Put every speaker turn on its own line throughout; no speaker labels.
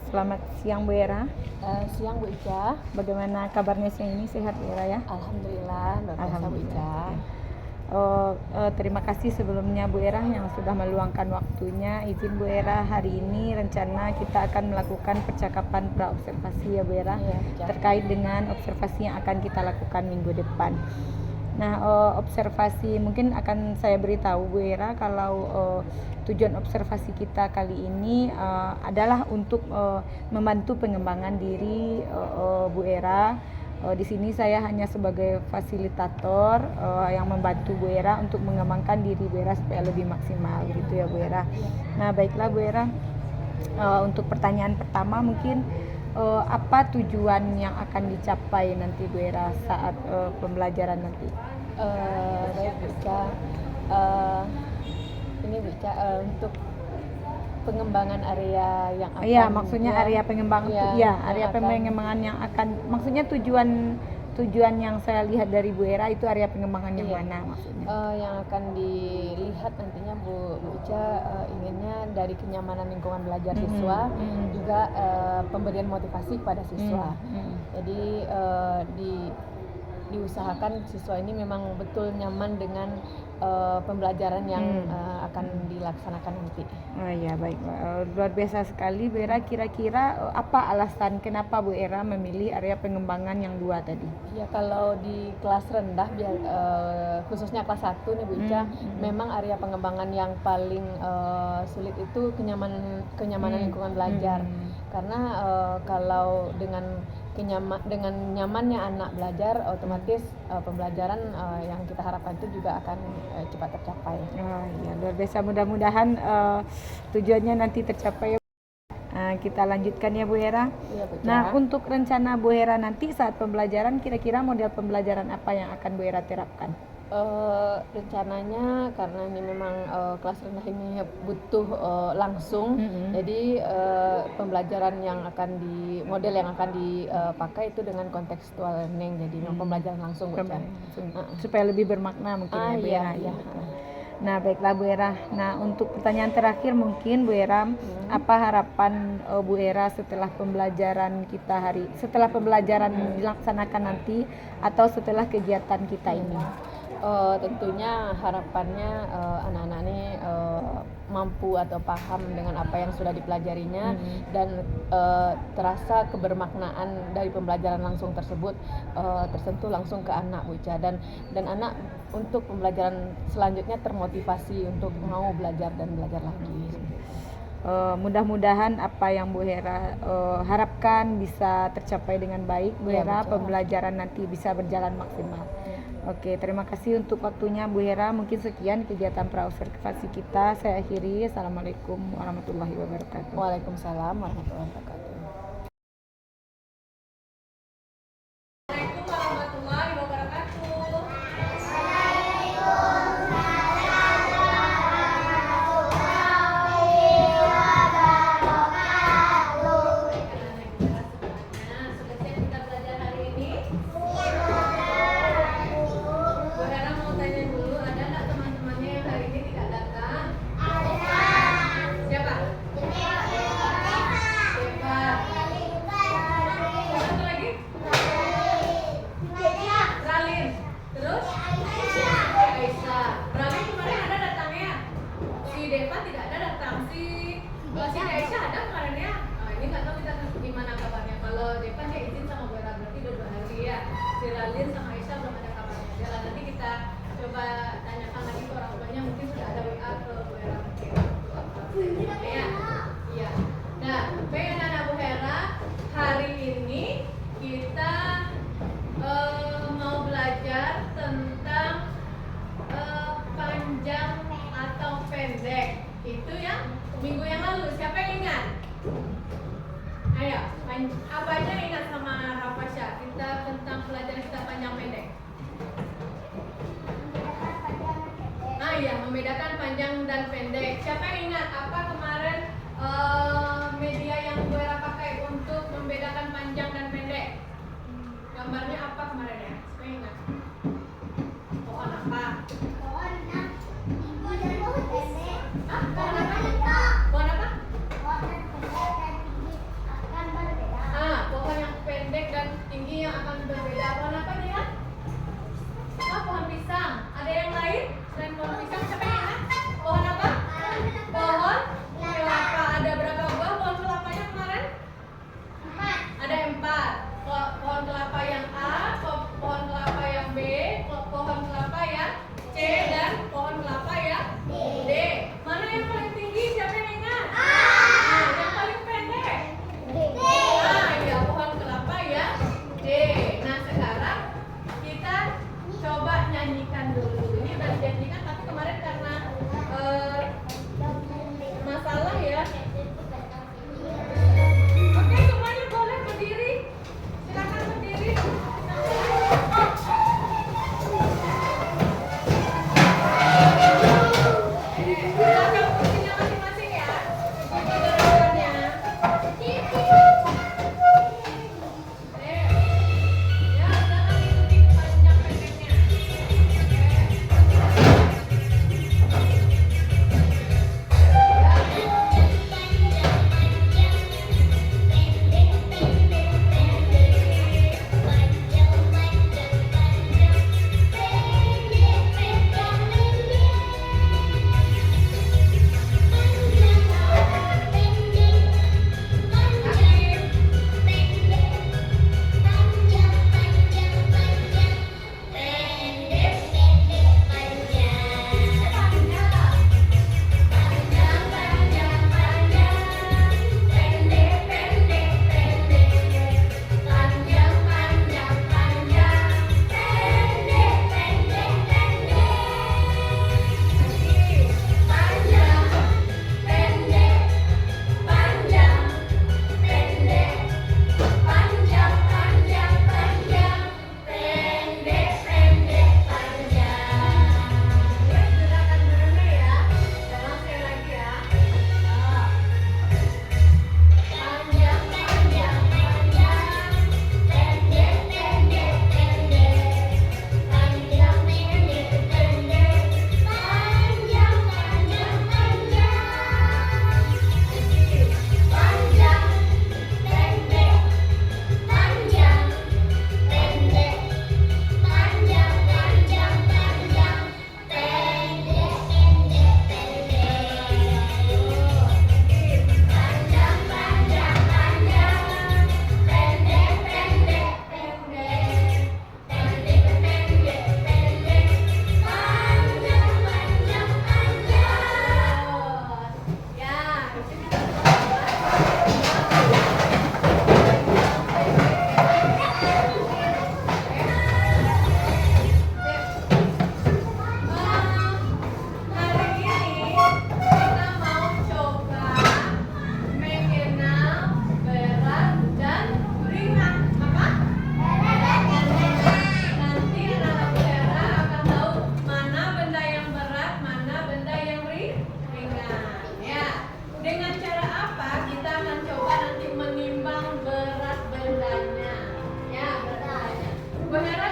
Selamat siang Bu Era.
Siang Bu Ica.
Bagaimana kabarnya siang ini? Sehat Bu Era ya?
Alhamdulillah, luar biasa Bu Ica.
Terima kasih sebelumnya Bu Era yang sudah meluangkan waktunya. Izin Bu Era, hari ini rencana kita akan melakukan percakapan praobservasi ya Bu Era, terkait dengan observasi yang akan kita lakukan minggu depan. Nah, observasi mungkin akan saya beritahu Bu Era kalau tujuan observasi kita kali ini adalah untuk membantu pengembangan diri Bu Era. Di sini saya hanya sebagai fasilitator yang membantu Bu Era untuk mengembangkan diri Bu Era supaya lebih maksimal gitu ya Bu Era. Nah, baiklah Bu Era. Untuk pertanyaan pertama mungkin apa tujuan yang akan dicapai nanti Bu Era saat pembelajaran nanti?
Baik Bu Ica, ini Bu Ica untuk pengembangan area yang akan.
Iya, maksudnya area pengembangan. Area
akan,
pengembangan yang akan. Maksudnya tujuan yang saya lihat dari Bu Era itu area pengembangan yang mana maksudnya?
Yang akan dilihat nantinya Bu Ica, inginnya dari kenyamanan lingkungan belajar siswa, juga pemberian motivasi kepada siswa. Jadi diusahakan siswa ini memang betul nyaman dengan pembelajaran yang akan dilaksanakan nanti.
Oh iya, baik. Luar biasa sekali Bu Era. Kira-kira apa alasan kenapa Bu Era memilih area pengembangan yang 2 tadi?
Ya, kalau di kelas rendah, khususnya kelas 1 nih Bu Ica, memang area pengembangan yang paling sulit itu kenyamanan lingkungan belajar. Karena kalau dengan nyamannya anak belajar, otomatis pembelajaran yang kita harapkan itu juga akan cepat tercapai.
Oh iya, luar biasa. Mudah-mudahan tujuannya nanti tercapai. Kita lanjutkan ya Bu Era.
Ya, Bu Ica.
Nah, untuk rencana Bu Era nanti saat pembelajaran, kira-kira model pembelajaran apa yang akan Bu Era terapkan?
Rencananya karena ini memang kelas rendah ini butuh langsung, jadi pembelajaran yang akan model yang akan dipakai itu dengan contextual learning, jadi pembelajaran langsung Bu Ica.
Supaya lebih bermakna mungkin ya Bu Era.
Iya.
Nah, baiklah Bu Era. Nah, untuk pertanyaan terakhir mungkin Bu Era, apa harapan Bu Era setelah pembelajaran dilaksanakan nanti atau setelah kegiatan kita ini?
Tentunya harapannya anak-anak ini mampu atau paham dengan apa yang sudah dipelajarinya, dan terasa kebermaknaan dari pembelajaran langsung tersebut tersentuh langsung ke anak Bu Ica, dan anak untuk pembelajaran selanjutnya termotivasi untuk mau belajar dan belajar lagi.
Mudah-mudahan apa yang Bu Era harapkan bisa tercapai dengan baik Bu Era, pembelajaran nanti bisa berjalan maksimal. Oke, terima kasih untuk waktunya Bu Era. Mungkin sekian kegiatan praobservasi kita. Saya akhiri. Assalamualaikum warahmatullahi wabarakatuh.
Waalaikumsalam warahmatullahi wabarakatuh.
Sama Aisyah belum ada kabarnya. Nanti kita coba tanyakan lagi ke orang tuanya, mungkin sudah ada WA ke Bu Hera mungkin. Iya. Nah, baik anak-anak Bu Hera, hari ini kita mau belajar tentang panjang atau pendek. Itu yang minggu yang lalu. Siapa yang ingat? Ayo, apa aja ingat sama Rafasya? Kita tentang pelajaran kita panjang pendek. Iya, membedakan panjang dan pendek. Siapa yang ingat apa kemarin media yang Bu Era pakai untuk membedakan panjang dan pendek? Gambarnya apa kemarin ya? Siapa yang ingat? Pohon apa? Pohon apa? Pohon apa? Pohon apa?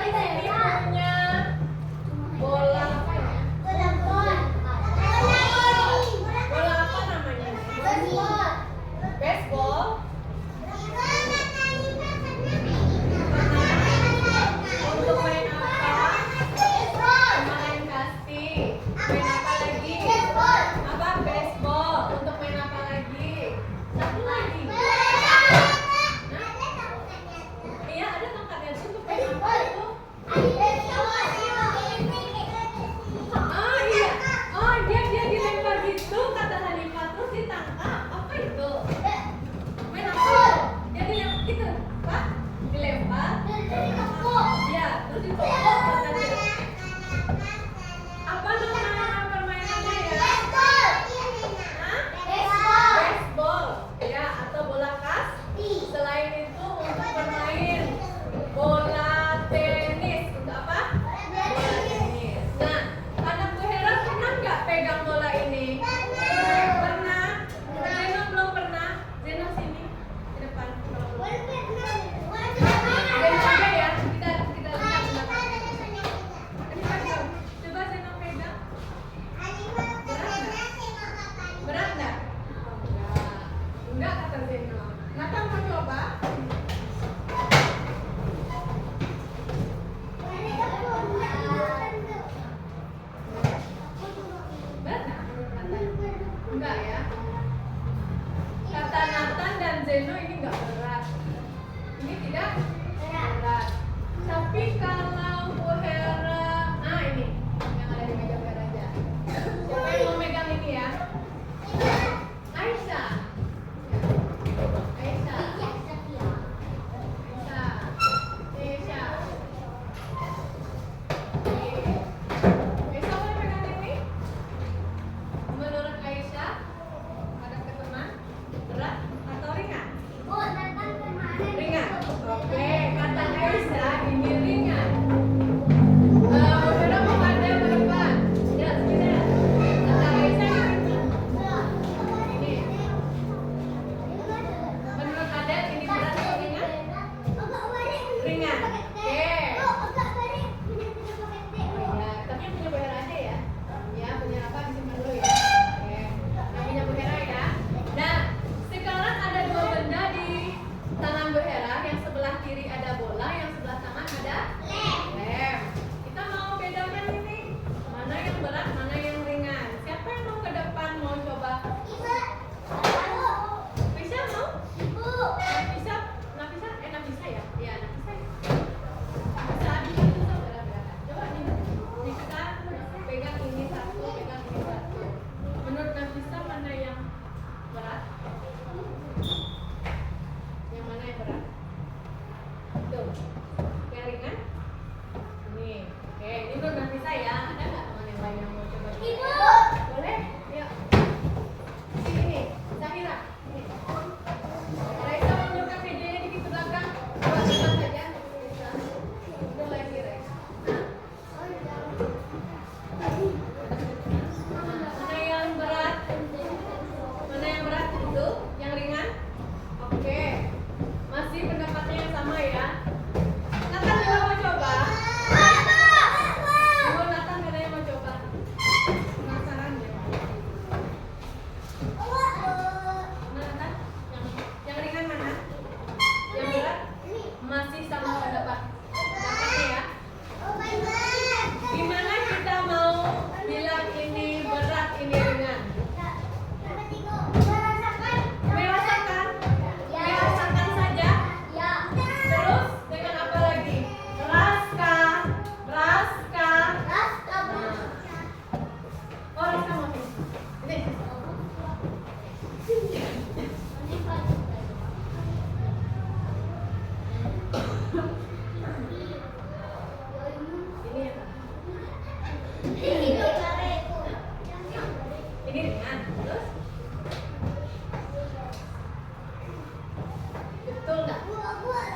sini punya bola apa ya? Bola apa namanya? Baseball. Untuk main apa? Main kasti. Main apa lagi? Apa? Baseball. Untuk main apa lagi? Satu lagi. Iya, ada tongkatnya tuh untuk main apa itu? Oh iya. Oh, dia dilempar gitu kata Hanifah terus ditangkap. Apa itu? Main apa? Dia dilempar gitu. Apa? Dilempar. Iya, terus ditangkap kata dia. Apa nama permainannya ya? Hah? Baseball. Ya, atau bola kasti. Selain itu untuk bermain bola tenis. Untuk apa? Bola tenis. Nah, anak Bu Hera pernah nggak pegang bola ini? Pernah. Zeno belum pernah. Zeno sini di depan. Zeno aja ya. Kita lihat sebentar. Coba Zeno pegang. Berat nggak? Enggak kata Zeno. Nathan mau coba? Berat nggak? Enggak ya. Kata Nathan dan Zeno ini enggak berat. Ini tidak berat. Tapi kalau Bu Hera, ini yang ada di meja Bu Hera aja. Siapa yang mau megang ini ya? Aisyah. Aisyah. Aisyah. Aisyah boleh pegang ini? Menurut Aisyah, ada ke teman, berat atau ringan? Ringan. Oke, kata Aisyah ini ringan. Bu Hera mau ada ke depan. Ya, sini ya. Kata Aisyah ini. Menurut Adel ini berat atau ringan? Ringan. Oke. Ya, tapi yang punya Bu Hera aja ya. Ya, punya apa disimpan dulu ya. Oke. Yang punya Bu Hera ya. Nah, sekarang ada dua benda di tangan Bu Hera. Yang sebelah kiri ada bola, yang sebelah kanan ada lem. Kita mau bedakan ini. Mana yang berat, mana yang ringan. Siapa yang mau ke depan mau coba? Bisa mau? Nafisa ya? Iya, Nafisa ya. Bisa bisa berat-berat. Coba nih. Kita pegang ini satu, pegang ini satu. Menurut Nafisa mana yang berat? Yang mana yang berat? Tuh. Yang ringan? Ini. Oke, ini menurut Nafisa ya. Ada nggak teman yang lain yang mau coba? Boleh? Yuk. Sini, Zahira. Ini. Raisa menunjukkan mejanya dikit ke belakang. Coba pegang saja. Bisa. Udah lagi, Raisa. Mana yang berat? Mana yang berat itu? Yang ringan? Oke. Masih pendapatnya yang sama ya. Nathan juga mau coba? Oh, Nathan katanya mau coba. Penasaran ya? Nathan, yang ringan mana? Yang berat? Masih sama pendapat. Pendapatnya ya. Gimana kita mau bilang ini berat, ini ringan? Merasakan? Merasakan saja? Terus dengan apa lagi? Raska. Oh, Raska mau sini. Ini. Ini ya, Pak? Ini ringan. Terus? Betul nggak?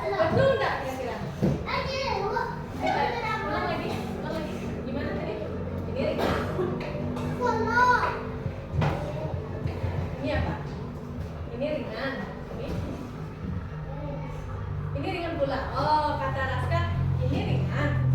Betul nggak kira-kira? Ulang lagi. Gimana tadi? Ini ringan. Ini apa? Ini ringan. Ini ringan pula. Oh, kata Raska, ini ringan.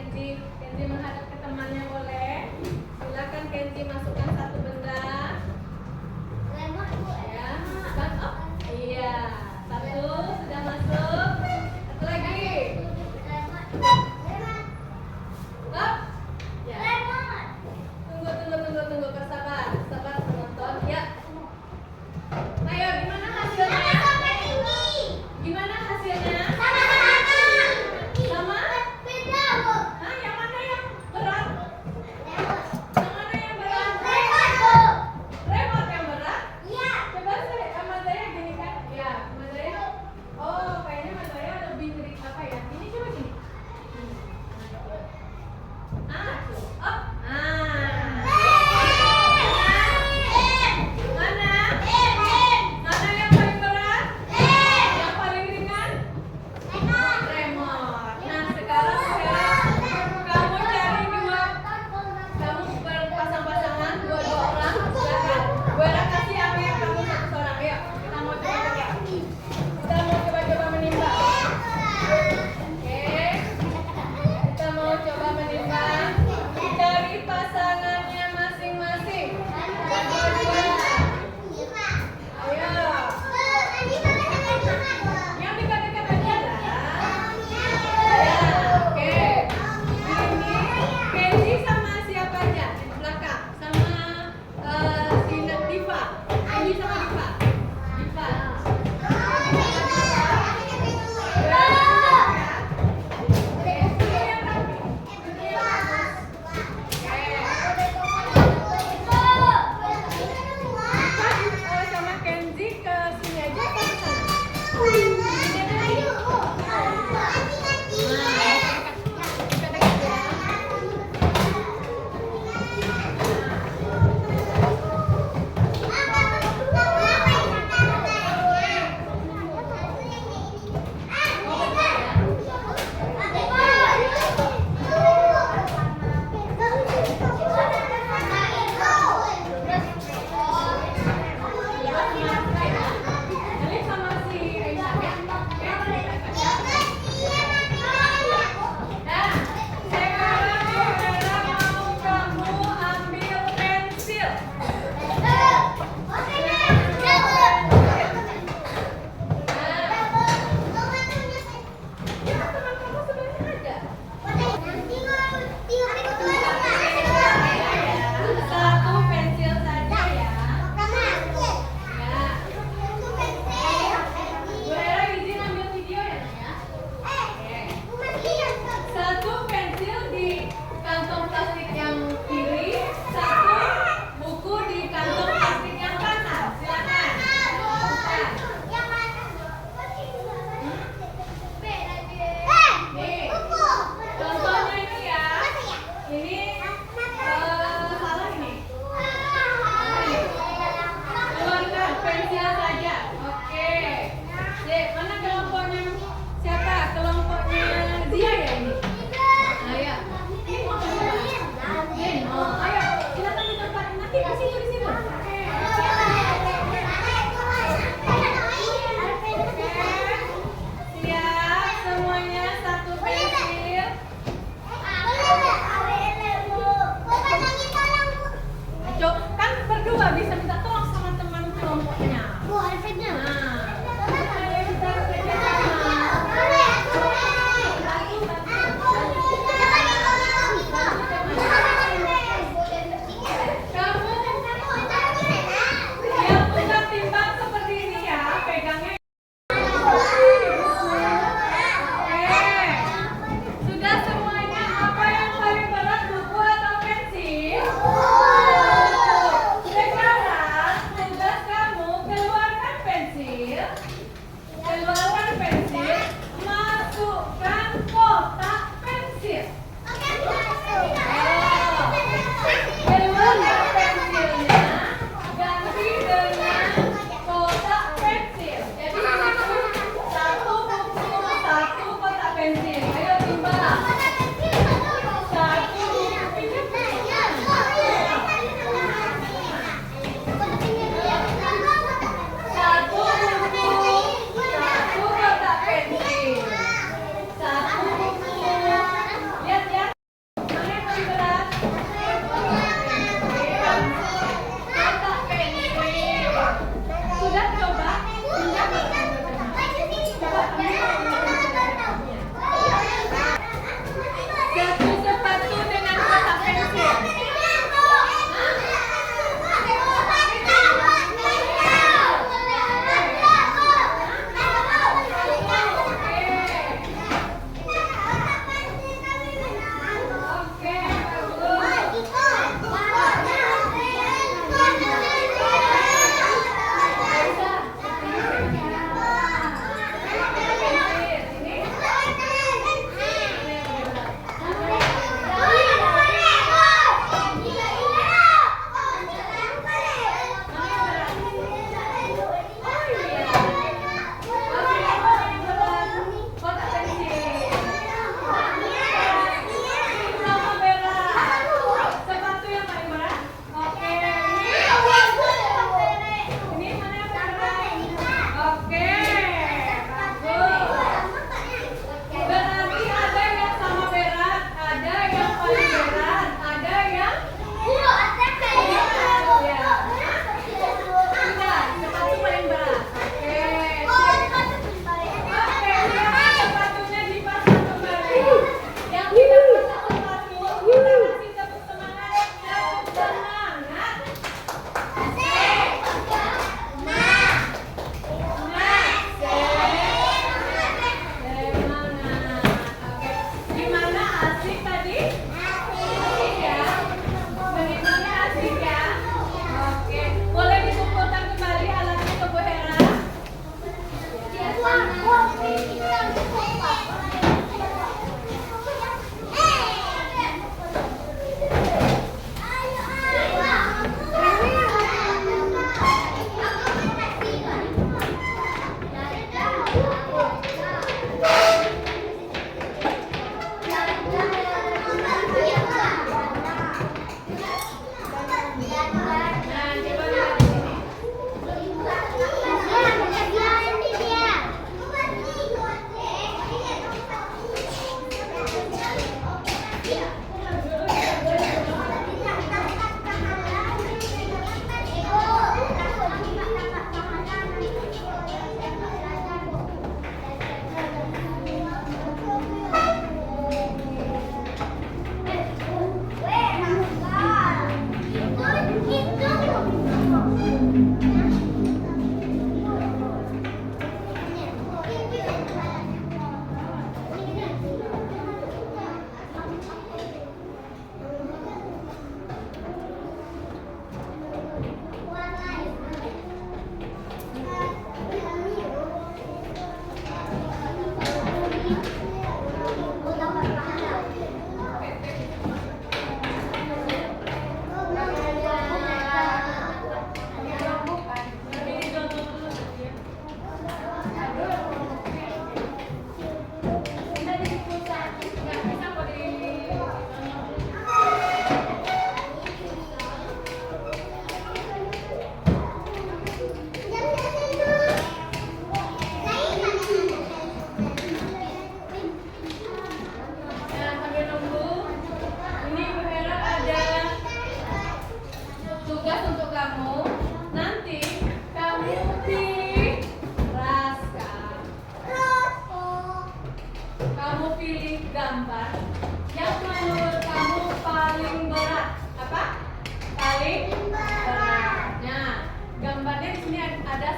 Kenzi. Kenzi menghadap ke temannya boleh. Silakan Kenzi masukkan satu benda. Ya, kan? Oh, iya. Satu sudah masuk. Satu lagi. Stop. Ya. Tunggu. Bersabar. Sabar penonton. Ya. Ayo, gimana hasilnya? Gimana hasilnya? Sama? Hah, yang mana yang berat? Yang mana yang berat? Remote yang berat? Coba Mas Zaya gini kan? Ya, Mas Zaya. Oh, kayaknya Mas Zaya lebih apa ya? Ini coba gini.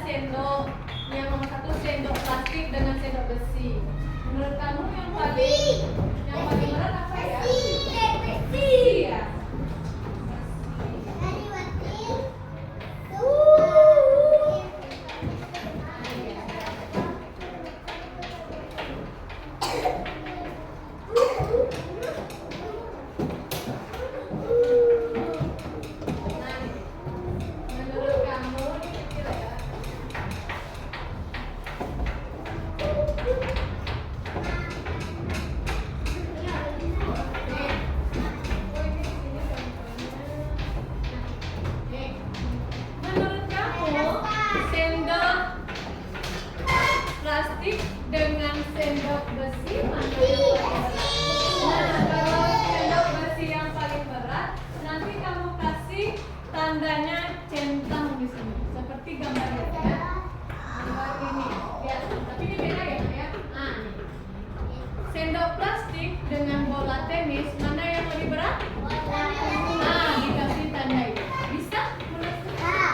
sendok. Yang nomor 1 sendok plastik dengan sendok besi. Menurut kamu yang paling berat apa ya? Besi ya. Menurut kamu ini kira ya? Menurut kamu sendok plastik dengan sendok besi mana yang paling berat? Nah, kalau sendok besi yang paling berat, nanti kamu kasih tandanya centang di sini, seperti gambarnya ya. Gambar ini, ya. Tapi ini beda ya, Nak, ya. Ah, nih. Sendok plastik dengan bola tenis mana yang lebih berat? Nah, dikasih tanda ini. Bisa?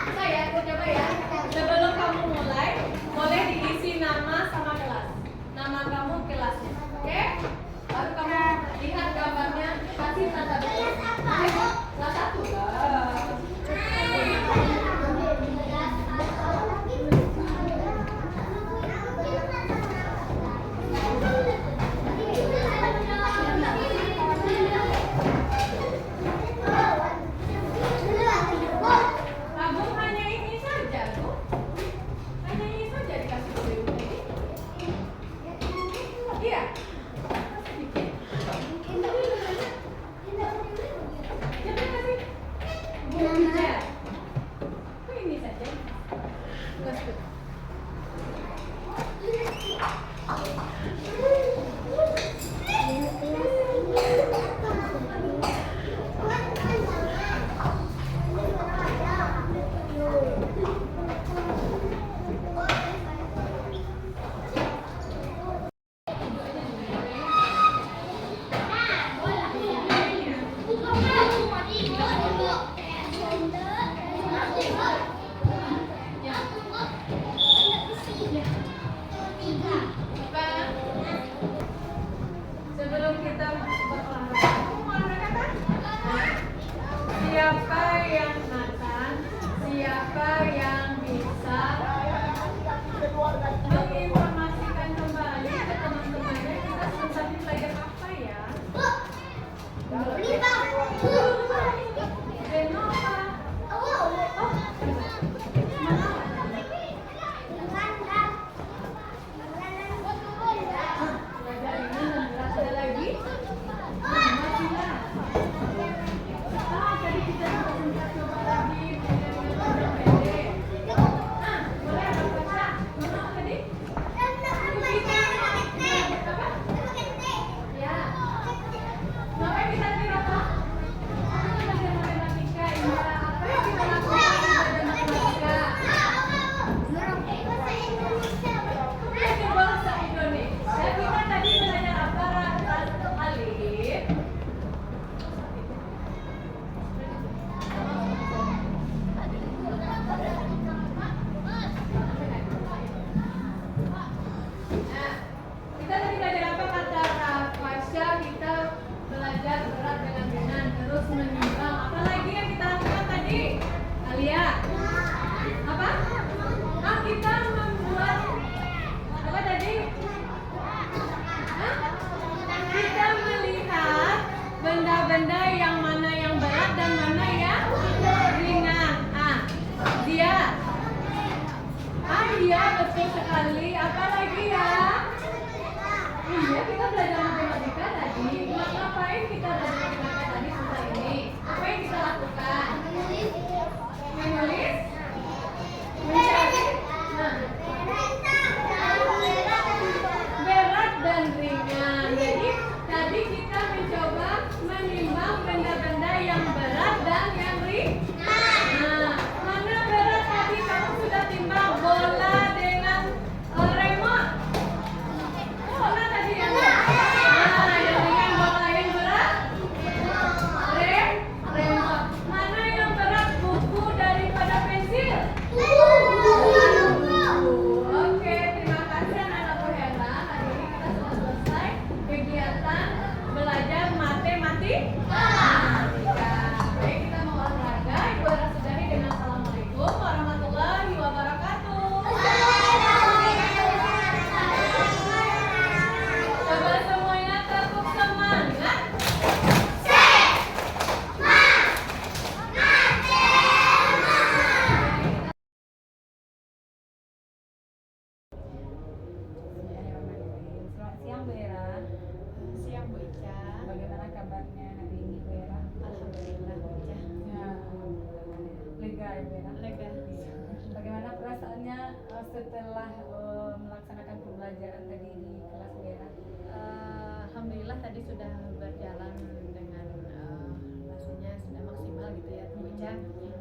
Bisa ya, aku coba ya. Sebelum kamu mulai, boleh diisi nama sama kelas. Nama kamu, kelasnya. Oke? Baru kamu lihat gambarnya, kasih tanda betul. Kelas 1. Agung hanya ini saja, Bu. Hanya ini saja dikasih beli ini. Iya. Sedikit. Siapa yang kasih? Bu Ijal. Kok ini saja? Bagus, Bu. Sebelum kita berolahraga, kamu mau olahraga kan? Siapa yang Nathan? Siapa yang bisa menginformasikan kembali ke teman-temannya kita sempat belajar apa ya? Zenova. Oh, belajar ini dan berat ada lagi? Masih lah. Tadi kita sempat coba lagi dengan pendek. Boleh baca. Mana tadi? Apa? Ya. Ngapain kita belajar apa? Belajar matematika. Ya. Apa yang kita lakukan belajar matematika? Belajar bahasa Indonesia. Kita tadi belajar apa? Alif. Nah, kita tadi belajar apa kata Fasya? Kita belajar berat dengan ringan, terus menimbang. Apa lagi yang kita lakukan tadi? Alia? Apa? Kita membuat apa tadi? Hah? Kita melihat benda-benda yang mana yang berat dan mana yang ringan. Dia. Iya, betul sekali. Apa lagi ya? Iya, kita belajar matematika tadi. Ngapain kita belajar matematika tadi setelah ini? Apa yang kita lakukan? Menulis? Mencari? Nah. Berat dan ringan. Jadi tadi kita mencoba menimbang benda-benda yang berat dan yang ringan. Nah, mana berat tadi kamu sudah timbang bola dengan
ya Bu Era?
Lega.
Bagaimana perasaannya setelah melaksanakan pembelajaran tadi di kelas Bu Era?
Alhamdulillah tadi sudah berjalan dengan rasanya sudah maksimal gitu ya Bu Ica,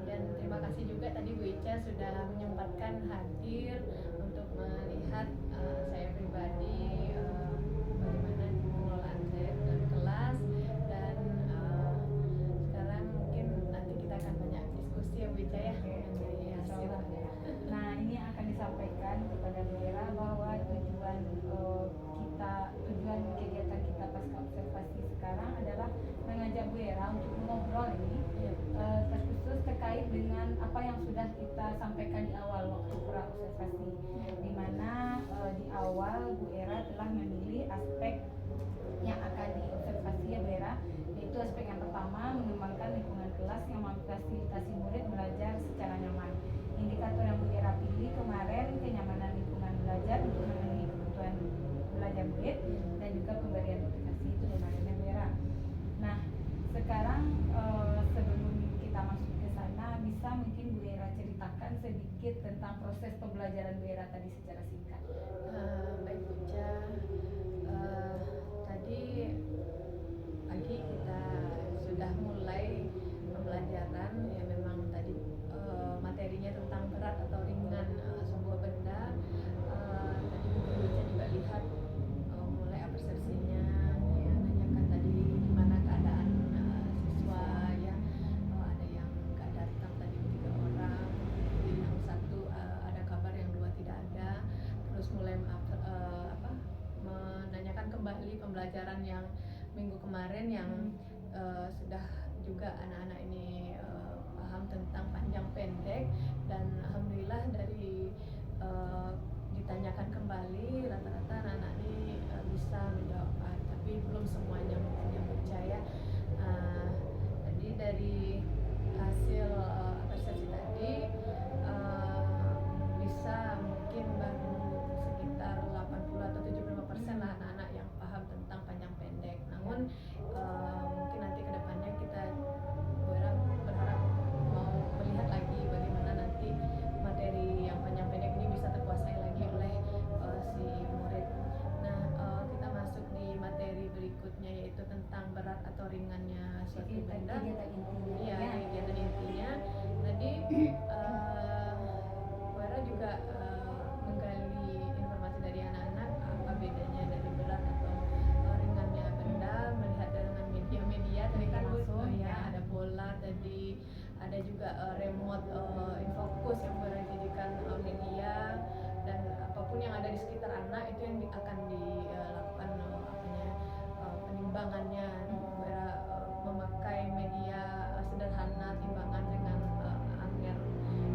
dan terima kasih juga tadi Bu Ica sudah menyempatkan hadir untuk melihat saya pribadi, bagaimana pengelolaan saya dalam kelas, dan sekarang mungkin nanti kita akan banyak diskusi ya Bu Ica ya mengenai hasil.
Nah, ini yang akan disampaikan kepada Bu Era bahwa tujuan kegiatan kita pasca observasi sekarang adalah mengajak Bu Era untuk mengobrol ini terkhusus terkait dengan apa yang sudah kita sampaikan di awal waktu pra observasi, di mana di awal Bu Era telah memilih aspek yang akan diobservasi ya Bu Era, yaitu aspek yang pertama mengembangkan lingkungan kelas yang memfasilitasi murid belajar secara nyaman. Indikator yang Bu Era pilih kemarin kenyamanan lingkungan belajar untuk memenuhi kebutuhan belajar murid dan juga pemberian motivasi, itu kemarinnya Bu Era. Nah, sekarang sebelum kita masuk ke sana, bisa mungkin Bu Era ceritakan sedikit tentang proses pembelajaran Bu Era tadi secara singkat.
Baik Bu Ica, tadi pagi kita sudah mulai pembelajaran ya, memang tadi materinya tentang berat atau ringan sebuah benda. Tadi mungkin Bu Ica juga lihat mulai persepsinya ya, nanyakan tadi gimana keadaan siswa ya, ada yang nggak datang tadi 3 orang, yang satu ada kabar yang 2 tidak ada, terus mulai menanyakan kembali pembelajaran yang minggu kemarin yang sudah juga anak-anak ini paham tentang panjang pendek, dan alhamdulillah dari ditanyakan kembali rata-rata anak-anak ini bisa menjawab, tapi belum semuanya mungkin yang percaya. Jadi dari hasil persepsi tadi bisa mungkin baru sekitar 80 atau 75% lah anak-anak yang paham tentang panjang pendek. Namun mungkin nanti kedepannya kita berharap mau melihat lagi bagaimana nanti materi yang panjang pendek ini bisa terkuasai lagi oleh si murid. Nah, kita masuk di materi berikutnya, yaitu tentang berat atau ringannya suatu benda. Iya, kegiatan intinya. Tadi Wara juga menggali informasi dari anak-anak apa bedanya dari berat atau ringannya benda, melihat dengan media-media. Tadi kan ya ada bola, tadi ada juga remote infocus yang dijadikan media, dan apapun yang ada di sekitar anak itu yang akan dilakukan penimbangannya. Memakai media sederhana, timbangan dengan anger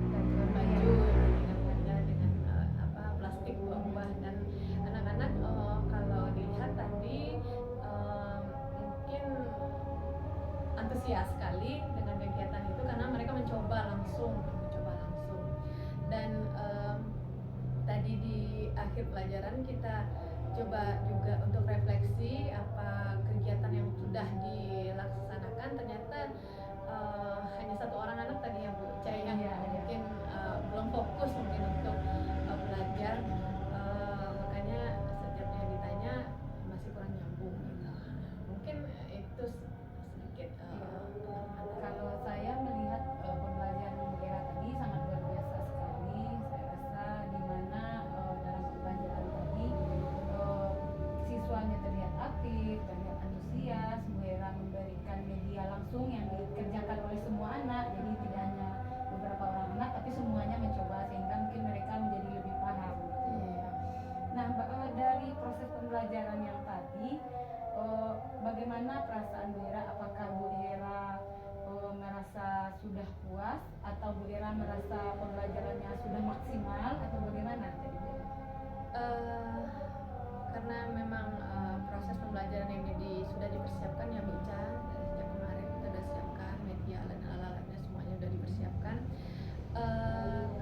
dan dengan baju, dengan benda, dengan plastik buah-buah, dan anak-anak kalau dilihat tadi mungkin antusias sekali dengan kegiatan itu karena mereka mencoba langsung, dan tadi di akhir pelajaran kita coba juga untuk refleksi apa kegiatan yang sudah dilaksanakan. Ternyata hanya 1 orang anak tadi yang Bu Ica yang mungkin belum fokus mungkin untuk belajar, makanya setiapnya ditanya masih kurang nyambung gitu. Mungkin itu sedikit.
Kalau saya melihat pembelajaran Bu Era tadi sangat luar biasa sekali. Saya rasa di mana dalam pembelajaran tadi siswanya terlihat aktif, terlihat antusias. Bu Era memberikan media langsung yang dikerjakan oleh semua anak, jadi tidak hanya beberapa orang anak tapi semuanya mencoba, sehingga mungkin mereka menjadi lebih paham. Nah, dari proses pembelajaran yang tadi, bagaimana perasaan Bu Era? Apakah Bu Era merasa sudah puas, atau Bu Era merasa pembelajarannya sudah maksimal, atau bagaimana tadi Bu Era?
Karena memang proses pembelajaran ini sudah dipersiapkan ya Bu Ica, dari sejak kemarin kita sudah siapkan media, alat-alatnya semuanya sudah dipersiapkan.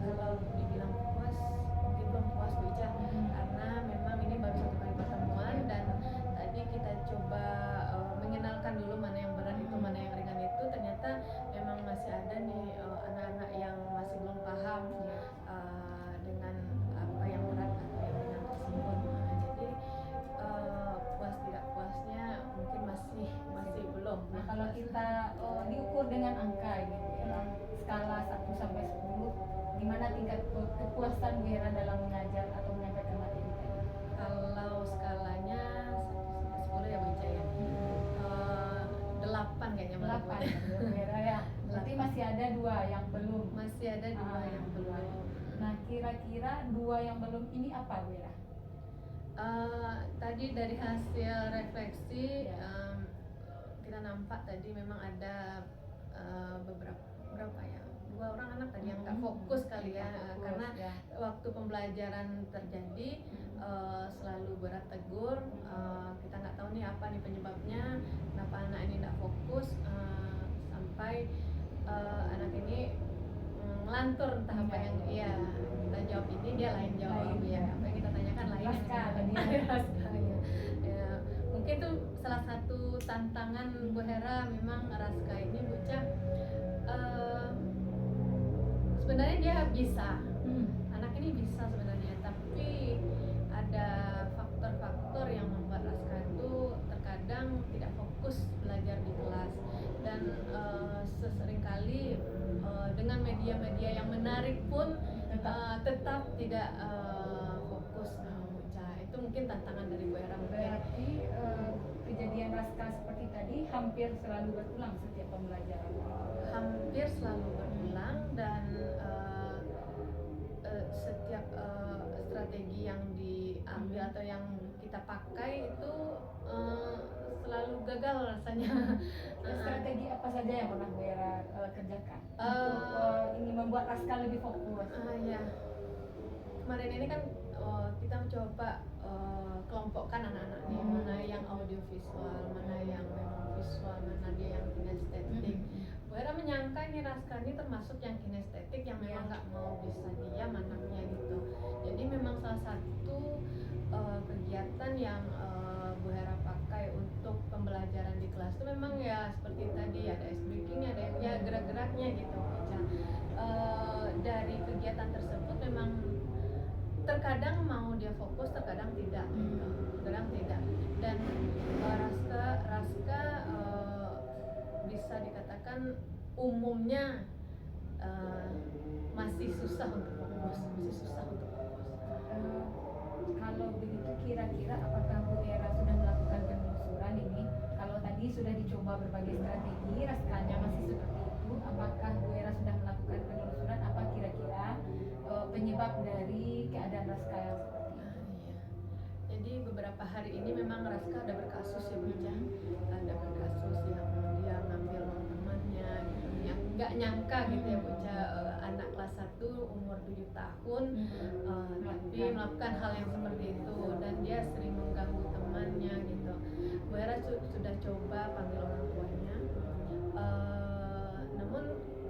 Kalau dibilang puas, mungkin belum puas Bu Ica, karena memang ini baru 1 kali pertemuan, dan tadi kita coba mengenalkan dulu mana yang berat itu, mana
kita diukur dengan angka ini Bu Era, skala 1 sampai 10, gimana tingkat kepuasan Bu Era dalam mengajar atau menyampaikan materi tadi?
Kalau skalanya 1 sampai 10 ya Bu Ica ya. 8 kayaknya malah
8
Bu.
ya Bu Era ya. Berarti masih ada 2 yang belum.
Masih ada 2 yang belum.
Nah, kira-kira 2 yang belum ini apa Bu Era?
Tadi dari hasil refleksi
Ya.
kita nampak tadi memang ada berapa ya, 2 orang anak tadi yang nggak fokus kali ya,
Nggak fokus,
karena
ya.
waktu pembelajaran terjadi selalu berat tegur, kita nggak tahu nih apa nih penyebabnya, kenapa anak ini nggak fokus, sampai anak ini ngelantur entah apa yang kita jawab ini dia lain jawab
Lain,
ya, apa yang kita tanyakan lain yang
Raska
kita
tadi.
Raska, ya. Ya, mungkin itu salah satu tantangan Bu Hera. Memang Raska ini bocah sebenarnya dia bisa, anak ini bisa sebenarnya, tapi ada faktor-faktor yang membuat Raska itu terkadang tidak fokus belajar di kelas, dan seseringkali dengan media-media yang menarik pun tetap tidak fokus bocah. Itu mungkin tantangan dari Bu Hera.
Berarti kejadian Raska seperti tadi hampir selalu berulang setiap pembelajaran.
Hampir selalu berulang, dan setiap strategi yang diambil atau yang kita pakai itu selalu gagal rasanya.
Strategi apa saja yang pernah Bu Era kerjakan untuk ini membuat Raska lebih fokus?
Ya, kemarin ini kan kita mencoba kelompokkan anak-anaknya, mana yang audio visual, mana yang memang visual, mana dia yang kinestetik. Bu Era menyangka ini Raska ini termasuk yang kinestetik, yang memang nggak mau bisa diam anaknya gitu. Jadi memang salah satu kegiatan yang Bu Hera pakai untuk pembelajaran di kelas itu memang ya seperti tadi, ada ice breakingnya, ada ya gerak-geraknya gitu. Dari kegiatan tersebut memang terkadang mau dia fokus, terkadang tidak, terkadang tidak. Dan Raska bisa dikatakan umumnya masih susah untuk fokus,
Kalau begitu kira-kira apakah Bu Era sudah melakukan penelusuran ini? Kalau tadi sudah dicoba berbagai strategi, Raskanya masih seperti itu, apakah Bu Era sudah melakukan penelusuran apa kira-kira penyebab dari keadaan Raska yang seperti ini?
Jadi beberapa hari ini memang Raska ada berkasus ya Bu Ica. Ada berkasus yang dia ngambil uang temannya gitu, yang nggak nyangka gitu ya Bu Ica, anak kelas 1 umur 7 tahun tapi melakukan hal yang seperti itu, dan dia sering mengganggu temannya gitu. Bu Hera sudah coba panggil orang tuanya, namun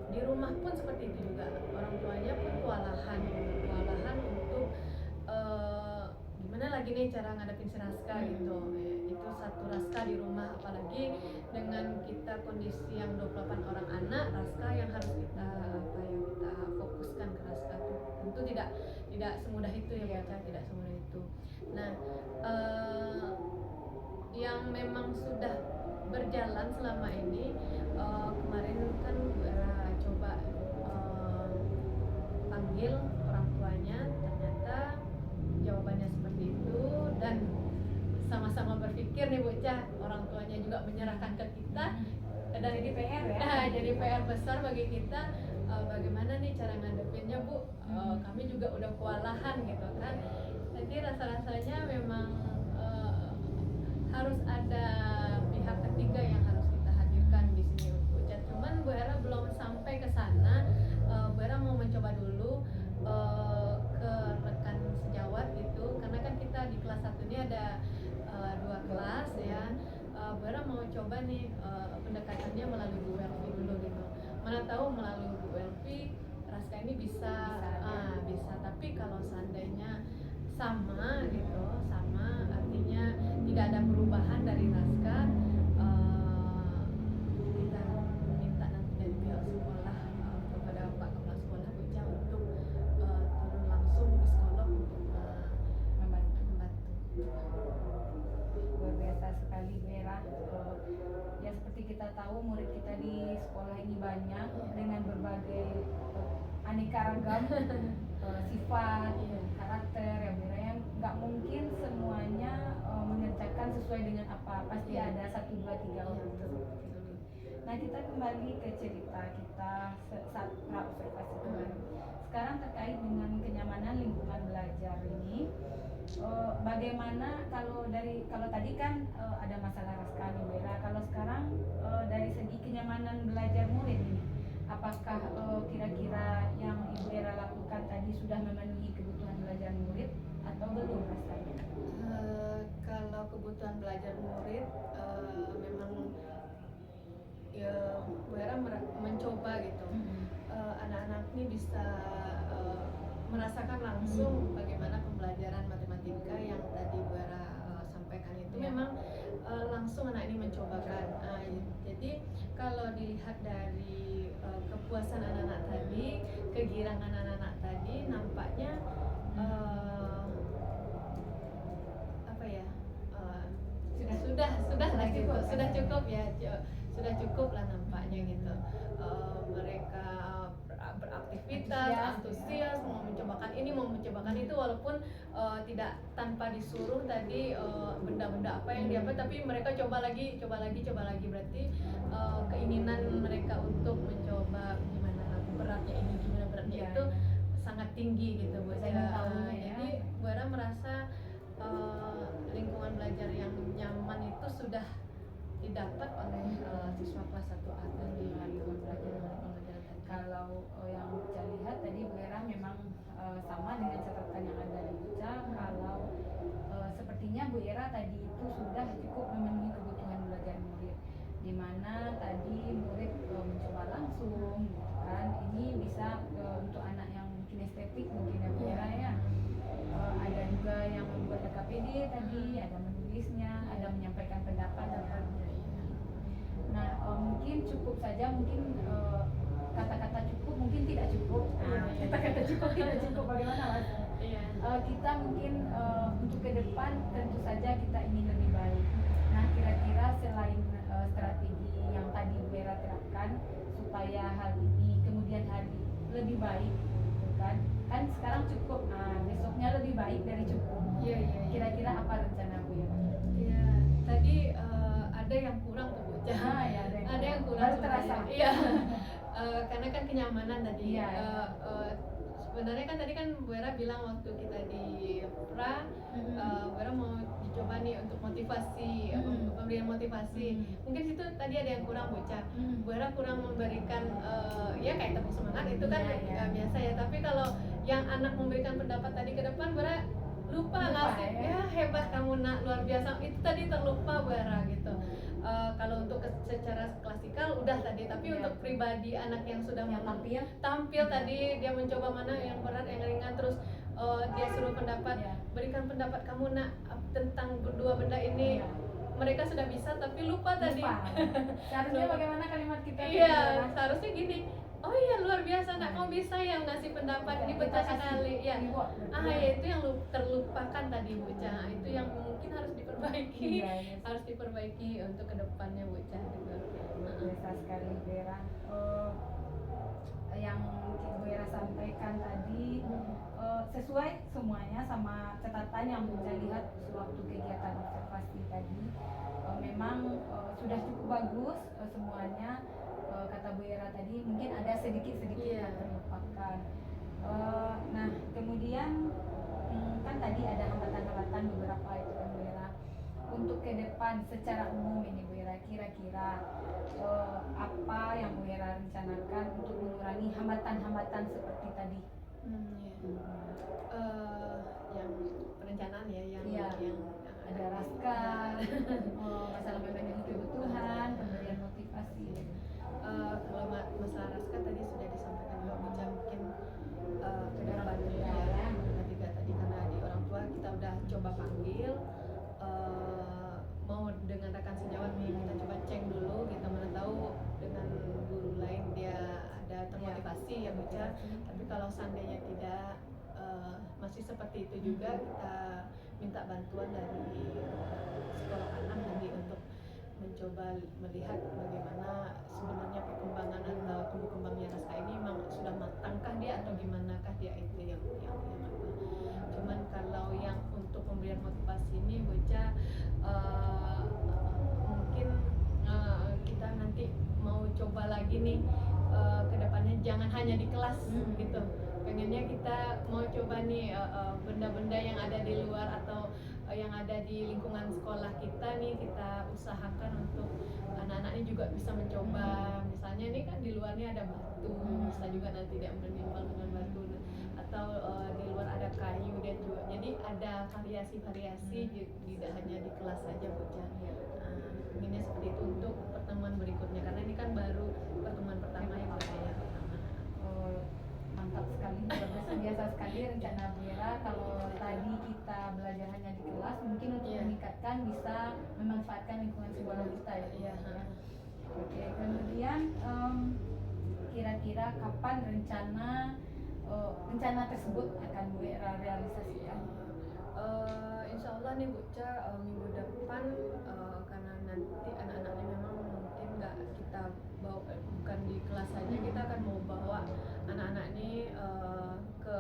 di rumah pun seperti itu juga, orang tuanya pun kewalahan untuk gimana lagi nih cara ngadepin si Raska gitu. Itu satu Raska di rumah, apalagi dengan kita kondisi yang 28 orang anak, Raska yang harus kita fokuskan ke Raska tuh tentu tidak semudah itu ya bocah, tidak semudah itu. Nah, yang memang sudah berjalan selama ini, kemarin kan coba panggil orang tuanya, ternyata jawabannya seperti itu, dan sama-sama berpikir nih bocah, orang tuanya juga menyerahkan ke kita, dan
Jadi PR ya?
jadi PR besar bagi kita, bagaimana nih cara ngadepinnya Bu, kami juga udah kewalahan gitu kan. Jadi rasa-rasanya memang harus ada pihak ketiga yang harus kita hadirkan di sini bocah. Cuman Bu Hera belum sampai ke sana. Bu Hera mau mencoba dulu ke rekan sejawat gitu, karena kan kita di kelas 1 ini ada 2 kelas ya. Bu Hera mau coba nih pendekatannya melalui Bu Elvi dulu gitu. Mana tahu melalui Bu Elvi Raska ini bisa, tapi kalau seandainya sama gitu, sama artinya tidak ada perubahan dari Raska, kita minta nanti dari pihak sekolah kepada Pak Kepala Sekolah bocah untuk turun langsung ke psikolog untuk membantu.
Luar biasa sekali Bu Era. Ya seperti kita tahu murid murid kita di sekolah ini banyak dengan berbagai aneka ragam sifat, karakter ya Bu Ira, yang nggak mungkin semuanya mengerjakan sesuai dengan apa, pasti ada 1, 2, 3 orang seperti itu. Nah, kita kembali ke cerita kita saat observasi kemarin. Sekarang terkait dengan kenyamanan lingkungan belajar ini, bagaimana kalau tadi kan ada masalah raskan Bu Ira, kalau sekarang dari segi kenyamanan belajar murid ini, apakah kira-kira yang Ibu Era lakukan tadi sudah memenuhi kebutuhan belajar murid atau belum rasanya?
Kalau kebutuhan belajar murid memang ya Bu Era mencoba gitu. Anak-anak ini bisa merasakan langsung bagaimana pembelajaran matematika yang tadi Bu Era sampaikan itu memang langsung anak ini mencobakan. Jadi kalau dilihat dari kepuasan anak-anak tadi, kegirangan anak-anak tadi, nampaknya apa ya? Sudah lah gitu, sudah cukup ya, sudah cukup lah nampaknya gitu. Mereka beraktivitas, antusias, mau mencobakan ini, mau mencobakan itu, walaupun tidak tanpa disuruh tadi benda-benda apa yang diapa, tapi mereka coba lagi, berarti keinginan mereka untuk mencoba gimana beratnya ini, gimana beratnya itu sangat tinggi gitu Bu Era. Jadi Bu Era merasa lingkungan belajar yang nyaman itu sudah didapat oleh siswa kelas 1A tadi. Lingkungan belajar tadi.
Kalau yang Buca lihat tadi Bu Era memang sama dengan catatan yang ada di Buca, kalau sepertinya Bu Era tadi itu sudah cukup memenuhi kebutuhan belajar murid, di mana tadi murid mencoba langsung gitu kan. Ini bisa untuk anak yang kinestetik mungkin ya Bu Era ya. Ada juga yang membuat KPD tadi, ada menulisnya, ada menyampaikan pendapat-pendapatnya. Nah, mungkin cukup saja, mungkin kata-kata cukup mungkin tidak cukup. Kata-kata cukup tidak cukup, bagaimana Mas? Kita mungkin untuk ke depan tentu saja kita ingin lebih baik. Nah, kira-kira selain strategi yang tadi Bu Era terapkan supaya hal ini kemudian hari lebih baik, gitu kan sekarang cukup, besoknya lebih baik dari cukup. Kira-kira apa rencana Bu Era?
Tadi ada yang kurang tuh Bu. Ada yang kurang.
Baru terasa.
Karena kan kenyamanan tadi. Sebenarnya kan tadi kan Bu Era bilang waktu kita di pra, Bu Era mau dicoba nih untuk motivasi, pemberian motivasi. Mungkin situ tadi ada yang kurang Bu Ca. Bu Era kurang memberikan ya kayak tepuk semangat itu kan biasa ya. Tapi kalau yang anak memberikan pendapat tadi ke depan, Bu Era lupa ngasih ya hebat kamu nak, luar biasa, itu tadi terlupa Bu Era gitu. Kalau untuk secara klasikal udah tadi, tapi untuk pribadi anak yang sudah tampil tadi, dia mencoba mana yang berat, yang ringan, terus dia suruh pendapat, berikan pendapat kamu nak tentang dua benda ini. Mereka sudah bisa tapi lupa tadi.
Seharusnya bagaimana kalimat kita?
Seharusnya gini. Oh iya, luar biasa nak, kamu bisa yang ngasih pendapat, ini betul sekali ya. Itu yang terlupakan tadi Bu Ca. Itu yang mungkin harus diperbaiki, harus diperbaiki untuk kedepannya Bu Ca.
Biasa sekali Bu Era. Yang mungkin Bu Era sampaikan tadi sesuai semuanya sama catatan yang Bu Ca lihat sewaktu kegiatan observasi tadi. Memang sudah cukup bagus semuanya. Kata Bu Era tadi mungkin ada sedikit-sedikit yang terlupakan. Nah, kemudian kan tadi ada hambatan-hambatan beberapa itu kan Bu Era. Untuk ke depan secara umum ini Bu Era, kira-kira apa yang Bu Era rencanakan untuk mengurangi hambatan-hambatan seperti tadi?
Yang perencanaan yang
ada raskan, masalah memenuhi kebutuhan, pemberian motivasi.
Kalau masalah raskan tadi sudah disampaikan Mbak Buca, mungkin ke depan ketiga tadi karena di orang tua kita udah coba panggil, mau dengan rekan sejawat nih kita coba cek dulu, kita mana tahu dengan guru lain dia ada termotivasi ya Buca. Tapi kalau seandainya tidak, masih seperti itu juga, kita minta bantuan dari psikolog anak nanti untuk mencoba melihat bagaimana sebenarnya perkembangan atau tumbuh kembangnya naskah ini memang sudah matangkah dia atau gimana kah dia itu yang apa. Cuman kalau yang untuk pemberian motivasi ini bocah mungkin kita nanti mau coba lagi nih kedepannya jangan hanya di kelas gitu. Pengennya kita mau coba nih benda-benda yang ada di luar atau yang ada di lingkungan sekolah kita nih, kita usahakan untuk anak-anak ini juga bisa mencoba. Misalnya nih kan di luarnya ada batu, bisa juga nanti dia menimbang dengan batu, atau di luar ada kayu dan juga jadi ada variasi-variasi, tidak hanya di kelas saja bocah. Inginnya seperti itu untuk pertemuan berikutnya, karena ini kan baru pertemuan pertama yang saya pertama.
Mantap sekali, biasa sekali rencana Bu Hera. Kalau tadi kita belajar hanya di kelas, mungkin untuk meningkatkan bisa memanfaatkan lingkungan sekolah kita ya.
Iya.
Oke, kemudian kira-kira kapan rencana tersebut akan Bu Hera realisasikan?
Insya Allah nih bocah minggu depan, karena nanti anak-anaknya memang mungkin nggak kita bawa, bukan di kelas saja, kita akan mau bawa anak-anak ini ke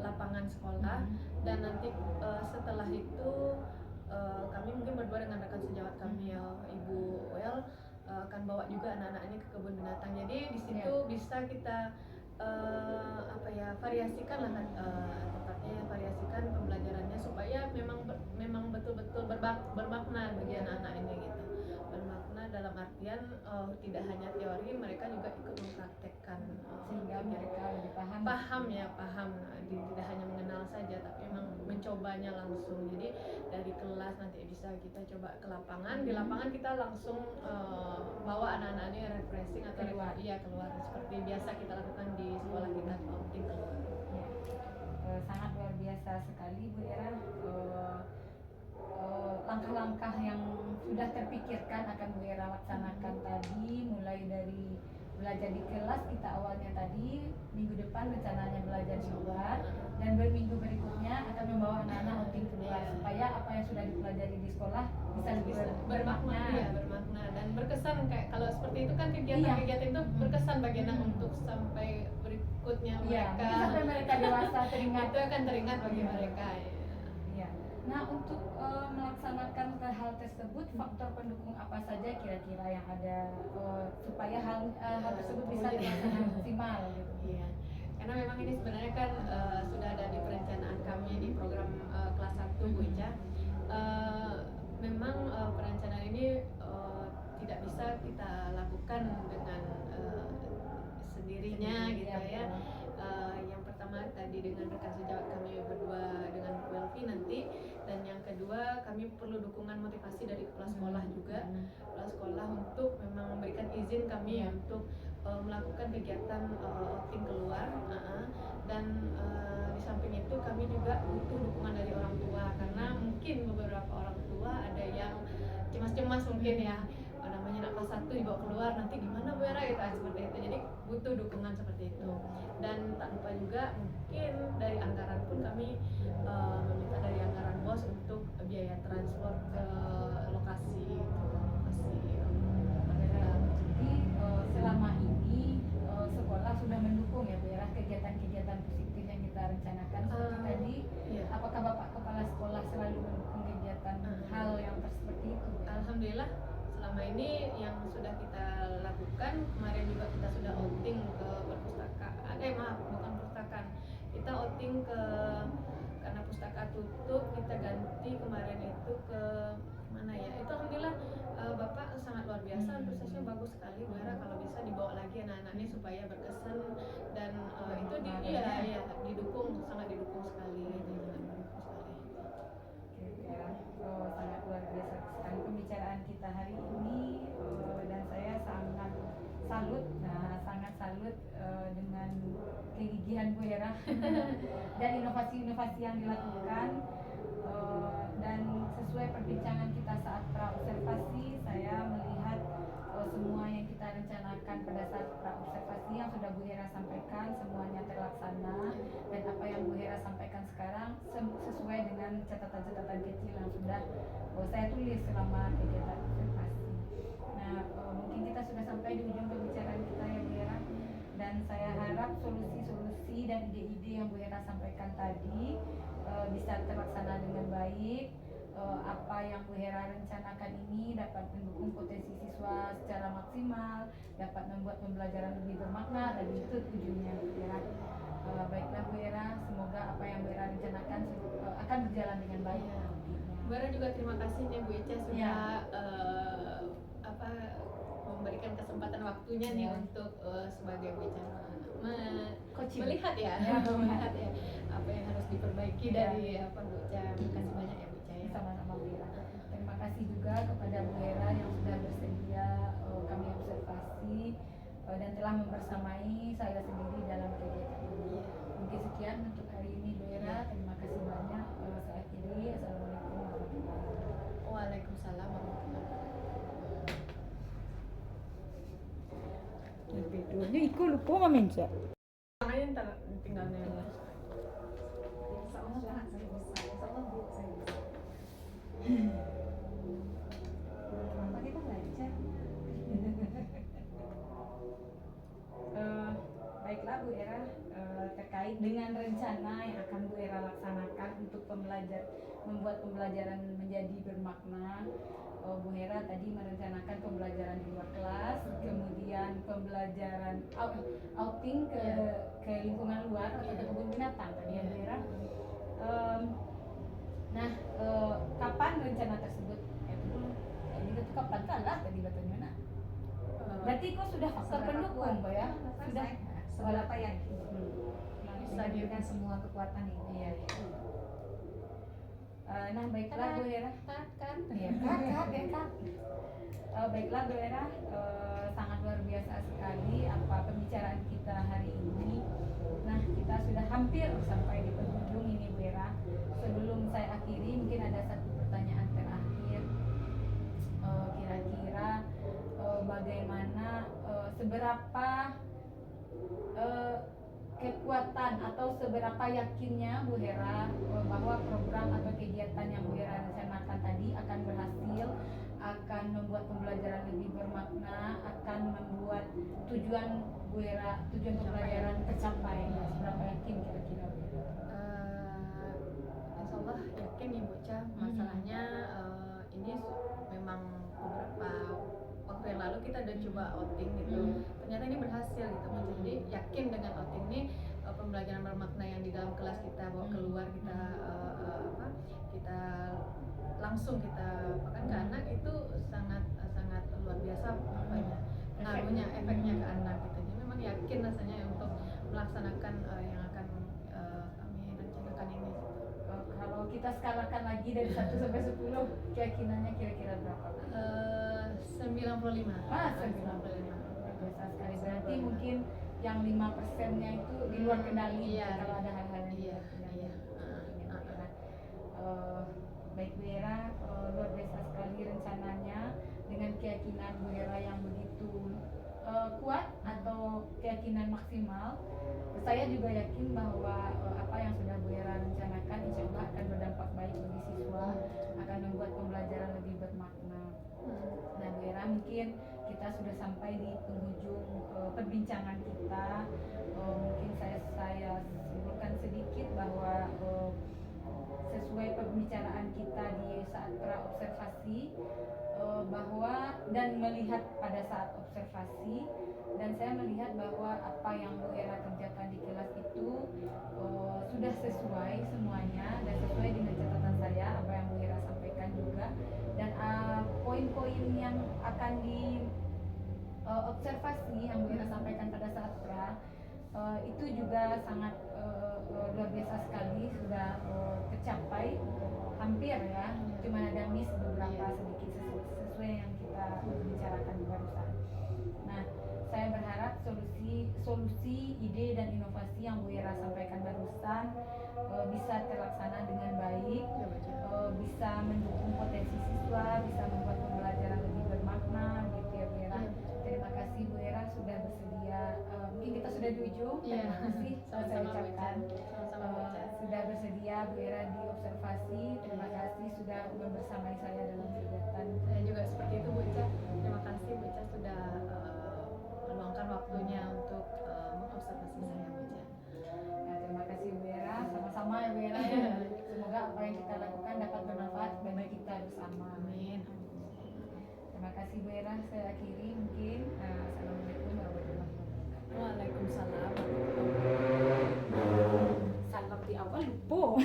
lapangan sekolah, dan nanti setelah itu kami mungkin berdua dengan rekan sejawat kami Ibu Well akan bawa juga anak-anak ini ke kebun binatang. Jadi di situ bisa kita variasikan lah tempatnya, variasikan pembelajarannya supaya memang betul-betul bermakna bagi anak-anak ini gitu. Bermakna dalam artian tidak hanya teori, mereka juga ikut mempraktekkan
sehingga mereka lebih paham.
Paham. Tidak hanya mengenal saja, tapi memang mencobanya langsung. Jadi dari kelas nanti bisa kita coba ke lapangan. Di lapangan kita langsung bawa anak-anak ini refreshing atau keluar seperti biasa kita lakukan di sekolah kita, outing keluar.
Sangat luar biasa sekali Bu Hera. Langkah-langkah yang sudah terpikirkan akan Bu Hera laksanakan tadi, mulai dari belajar di kelas, kita awalnya tadi minggu depan rencananya belajar di luar, dan berminggu berikutnya akan membawa anak-anak outing keluar supaya apa yang sudah dipelajari di sekolah bisa lebih bermakna
dan berkesan. Kayak kalau seperti itu kan kegiatan itu berkesan bagi anak untuk sampai berikutnya mereka
sampai mereka dewasa teringat.
Itu akan teringat bagi mereka.
Nah, untuk melaksanakan hal tersebut, faktor pendukung apa saja kira-kira yang ada supaya hal tersebut bisa dilaksanakan maksimal gitu?
Iya, karena memang ini sebenarnya kan sudah ada di perencanaan kami di program kelas 1 Bu Ica. Memang perencanaan ini tidak bisa kita lakukan dengan sendirinya gitu ya. Yang pertama tadi dengan rekan sejawat kami berdua dengan Bu Elvi nanti, dan yang kedua kami perlu dukungan motivasi dari kepala sekolah juga, kepala sekolah untuk memang memberikan izin kami untuk melakukan kegiatan outing keluar, dan di samping itu kami juga butuh dukungan dari orang tua, karena mungkin beberapa orang tua ada yang cemas-cemas mungkin ya, namanya anak kelas 1 dibawa keluar nanti gimana Bu Hera gitu, seperti itu. Jadi butuh dukungan seperti itu. Dan tak lupa juga mungkin dari anggaran pun kami meminta dari anggaran BOS untuk biaya transport ke lokasi.
Jadi selama ini sekolah sudah mendukung ya Bu Hera kegiatan-kegiatan positif yang kita rencanakan seperti tadi. Apakah Bapak Kepala Sekolah selalu mendukung kegiatan hal yang seperti itu?
Alhamdulillah. Selama ini yang sudah kita lakukan, kemarin juga kita sudah outing ke perpustakaan, bukan perpustakaan, kita outing karena pustaka tutup, kita ganti kemarin itu ke mana ya, itu alhamdulillah Bapak sangat luar biasa, antusiasnya bagus sekali Bu Hera, kalau bisa dibawa lagi anak-anaknya supaya berkesan, dan itu didukung, sangat didukung sekali.
Sangat luar biasa sekali pembicaraan kita hari ini, dan saya sangat salut dengan kegigihan Bu Hera dan inovasi-inovasi yang dilakukan, dan sesuai perbincangan kita saat praobservasi, saya melihat semua yang kita rencanakan pada saat praobservasi yang sudah Bu Hera sampaikan semuanya terlaksana, dan apa yang Bu Hera sampaikan sekarang sesuai dengan catatan-catatan kecil yang sudah saya tulis selama kegiatan observasi. sudah sampai di ujung pembicaraan kita ya Bu Hera. Dan saya harap solusi-solusi dan ide-ide yang Bu Hera sampaikan tadi bisa terlaksana dengan baik. Apa yang Bu Hera rencanakan ini dapat mendukung potensi siswa secara maksimal, dapat membuat pembelajaran lebih bermakna, dan itu tujuannya Bu Hera. Baiklah Bu Hera, semoga apa yang Bu Hera rencanakan akan berjalan dengan baik.
Bu Hera juga terima kasih nih Bu Ica sudah memberikan kesempatan waktunya nih untuk sebagai bicara melihat melihat ya apa yang harus diperbaiki dari Bu Ica. Terima kasih banyak ya Bu Ica ya.
Sama-sama Bu Hera. Terima kasih juga kepada Bu Hera yang sudah bersedia kami observasi dan telah membersamai saya sendiri dalam kegiatan ini. Mungkin sekian untuk hari ini Bu Hera. Terima kasih banyak. Saya akhiri. Assalamualaikum warahmatullahi wabarakatuh.
Waalaikumsalam warahmatullahi wabarakatuh.
Videonya ikut lupa main chat.
Makanya ntar tinggal nanya.
Kenapa kita belajar? Baiklah Bu Hera, terkait dengan rencana yang akan Bu Hera laksanakan untuk membuat pembelajaran menjadi bermakna. Bu Hera tadi merencanakan pembelajaran di luar kelas, kemudian pembelajaran outing ke lingkungan luar atau ke kebun binatang tadi ya Bu Hera. Kapan rencana tersebut? Itu kapan kalah tadi katanya nak? Berarti kok sudah faktor pendukung Pak ya? Sudah seberapa yakin? Bisa dengan semua kekuatan ini. Iya. Nah baiklah Bu Hera. Baiklah Bu Hera, sangat luar biasa sekali apa pembicaraan kita hari ini. Nah kita sudah hampir sampai di penghujung ini Bu Hera. Sebelum saya akhiri mungkin ada satu pertanyaan terakhir. Kira-kira bagaimana seberapa kekuatan atau seberapa yakinnya Bu Hera bahwa program atau kegiatan yang Bu Hera rencanakan tadi akan berhasil, akan membuat pembelajaran lebih bermakna, akan membuat tujuan Bu Hera, tujuan pembelajaran tercapai. Seberapa yakin kira-kira Bu Hera?
Insya Allah yakin ya Bu Ca. Masalahnya ini memang beberapa waktu yang lalu kita udah coba outing gitu, ternyata ini berhasil gitu. Jadi yakin dengan outing ini pembelajaran bermakna yang di dalam kelas kita bawa keluar, kita langsung kita apakan ke anak itu sangat luar biasa pengaruhnya, efeknya ke anak gitu. Jadi memang yakin rasanya untuk melaksanakan yang akan kami rencanakan ini.
Kalau kita skalakan lagi dari 1 sampai 10, keyakinannya kira-kira berapa?
95.
95. Biasa sekali. Berarti mungkin yang 5%-nya itu di luar kendali kalau ada hal-hal yang baik Bu Hera, luar biasa sekali rencananya dengan keyakinan Bu Hera yang begitu kuat atau keyakinan maksimal. Saya juga yakin bahwa apa yang sudah Bu Hera rencanakan insya Allah akan berdampak baik bagi siswa, akan membuat pembelajaran lebih bermakna. Nah Bu Hera, mungkin kita sudah sampai di penghujung perbincangan kita. Mungkin saya simpulkan sedikit bahwa sesuai pembicaraan kita di saat praobservasi, bahwa dan melihat pada saat observasi, dan saya melihat bahwa apa yang Bu Hera kerjakan di kelas itu sudah sesuai semuanya dan sesuai dengan catatan saya, apa yang Bu Hera sampaikan juga, dan poin-poin yang akan di observasi yang Bu Hera sampaikan pada saat pra itu juga sangat luar biasa sekali, sudah tercapai hampir ya, cuma ada miss beberapa sedikit sesuai yang kita bicarakan barusan. Nah, saya berharap solusi, ide dan inovasi yang Bu Hera sampaikan barusan bisa terlaksana dengan baik, bisa mendukung potensi siswa, bisa membuat pembelajaran lebih bermakna gitu ya Bu Hera. Terima kasih Bu Hera sudah bersedia. Mungkin kita sudah di ujung. Terima kasih saya ucapkan sudah bersedia Bu Hera di observasi. Terima kasih sudah membersamai saya dalam kegiatan.
Saya juga seperti itu Bu Ica. Terima kasih Bu Ica sudah
kasih Bu Era, saya akhiri mungkin. Assalamualaikum warahmatullahi wabarakatuh.
Waalaikumsalam.
Salam di awal lupa.